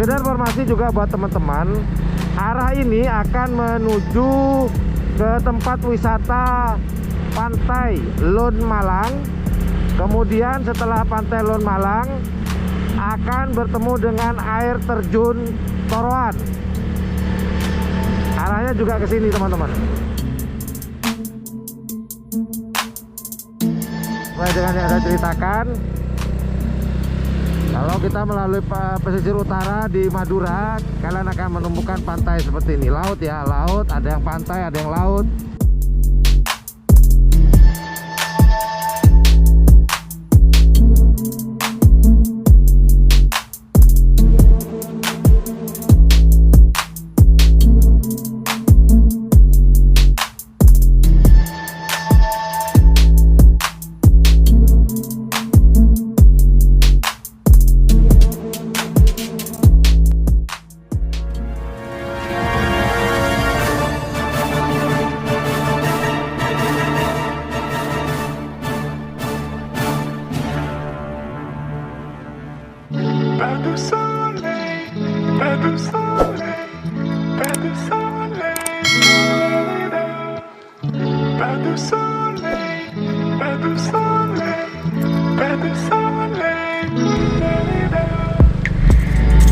Sekedar informasi juga buat teman-teman, arah ini akan menuju ke tempat wisata Pantai Lon Malang. Kemudian setelah Pantai Lon Malang akan bertemu dengan air terjun Toroan. Arahnya juga ke sini teman-teman. Sesuai dengan yang saya ceritakan, kalau kita melalui pesisir utara di Madura, kalian akan menemukan pantai seperti ini. Laut ya, laut, ada yang pantai, ada yang laut.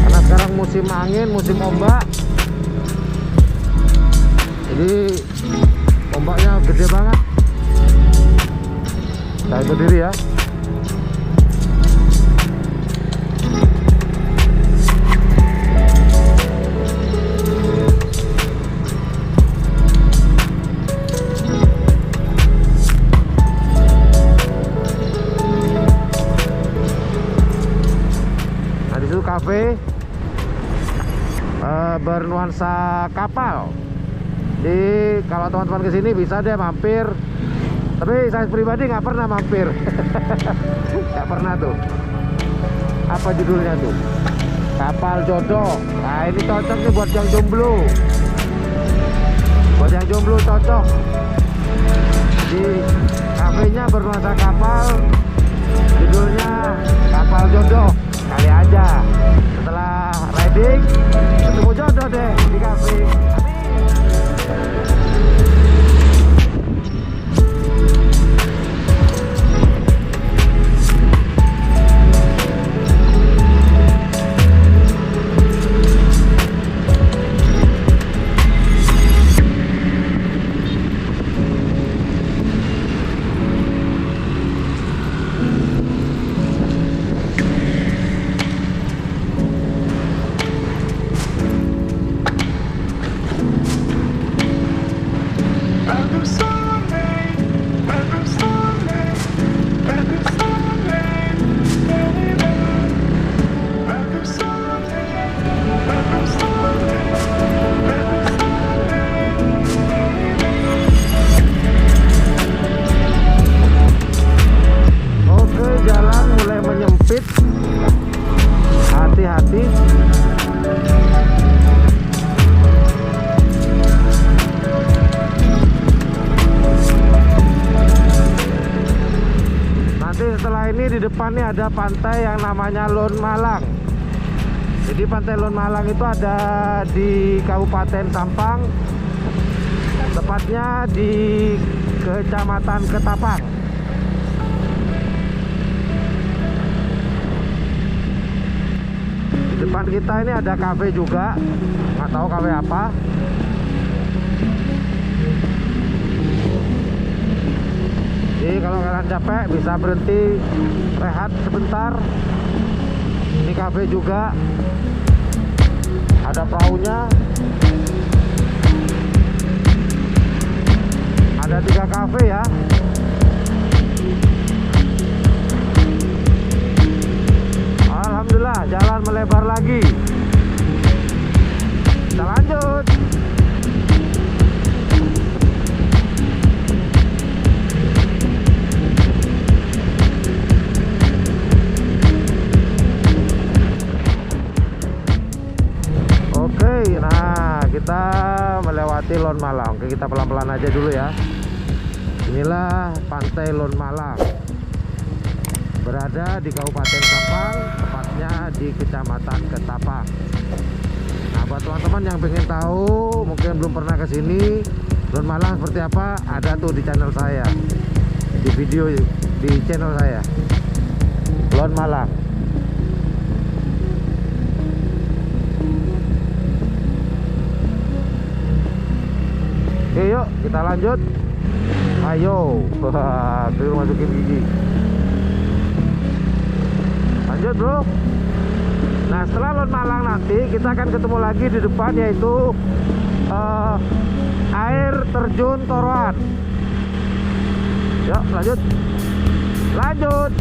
Karena sekarang musim angin, musim ombak, jadi ombaknya gede banget. Saya berdiri ya. Cafe bernuansa kapal. Jadi kalau teman-teman kesini bisa deh mampir. Tapi saya pribadi nggak pernah mampir. Nggak pernah tuh. Apa judulnya tuh? Kapal Jodoh. Nah ini cocok nih buat yang jomblo. Buat yang jomblo cocok. Di kafenya bernuansa kapal. Judulnya Kapal Jodoh. Kali aja setelah riding ketemu jodoh deh di kafe. Hati-hati. Nanti setelah ini di depannya ada pantai yang namanya Lon Malang. Jadi Pantai Lon Malang itu ada di Kabupaten Sampang, tepatnya di Kecamatan Ketapang. Depan kita ini ada kafe juga, nggak tahu kafe apa. Jadi kalau kalian capek bisa berhenti rehat sebentar. Ini kafe juga, ada perahunya, ada 3 kafe ya. Alhamdulillah jalan melebar lagi. Kita lanjut. Oke, nah kita melewati Lon Malang. Oke, kita pelan-pelan aja dulu ya. Inilah Pantai Lon Malang. berada di Kabupaten Sampang, tepatnya di Kecamatan Ketapang. Nah, buat teman-teman yang pengen tahu, mungkin belum pernah ke sini, Lon Malang seperti apa, ada tuh di channel saya, di video di channel saya, Lon Malang. Oke, yuk kita lanjut. Ayo, tuh masukin gigi. Lanjut bro. Nah, setelah Lon Malang nanti kita akan ketemu lagi di depan, yaitu air terjun Toroan. Yuk lanjut. Lanjut.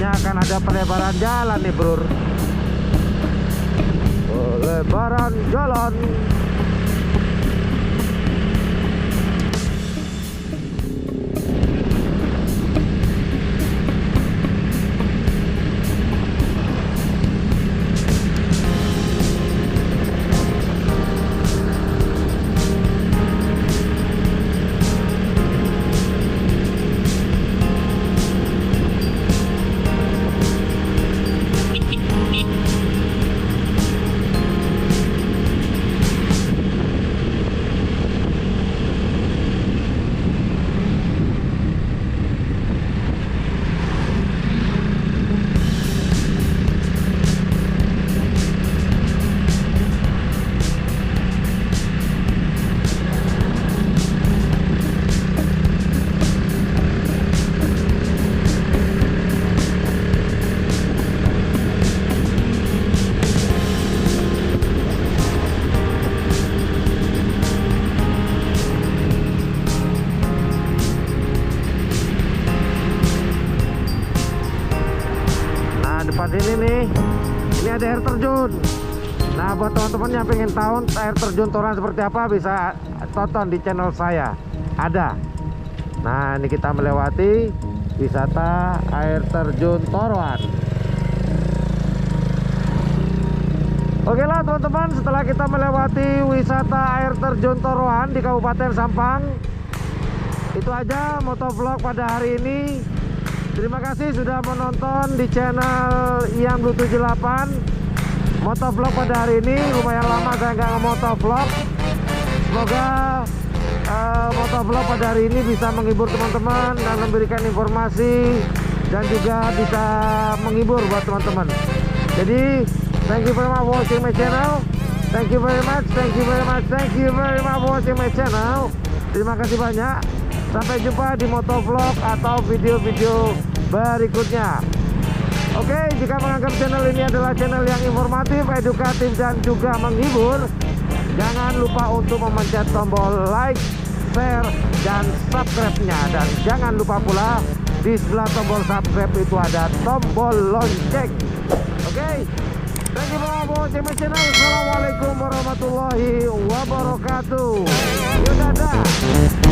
Akan ada pelebaran jalan nih bro, pelebaran jalan. Depan sini nih, ini ada air terjun. Nah, buat teman-teman yang pengen tahu air terjun Toroan seperti apa, bisa tonton di channel saya, ada. Nah, ini kita melewati wisata air terjun Toroan. Oke lah teman-teman, setelah kita melewati wisata air terjun Toroan di Kabupaten Sampang, itu aja motovlog pada hari ini. Terima kasih sudah menonton di channel Iam278. Motovlog pada hari ini lumayan lama saya nggak nge-motovlog. Semoga motovlog pada hari ini bisa menghibur teman-teman dan memberikan informasi dan juga bisa menghibur buat teman-teman. Jadi thank you very much for watching my channel. Thank you very much, thank you very much, thank you very much for watching my channel. Terima kasih banyak. Sampai jumpa di motovlog atau video-video berikutnya. Oke, jika menganggap channel ini adalah channel yang informatif, edukatif, dan juga menghibur, jangan lupa untuk memencet tombol like, share, dan subscribe-nya. Dan jangan lupa pula di sebelah tombol subscribe itu ada tombol lonceng. Oke, thank you for watching my channel. Assalamualaikum warahmatullahi wabarakatuh. Dadah.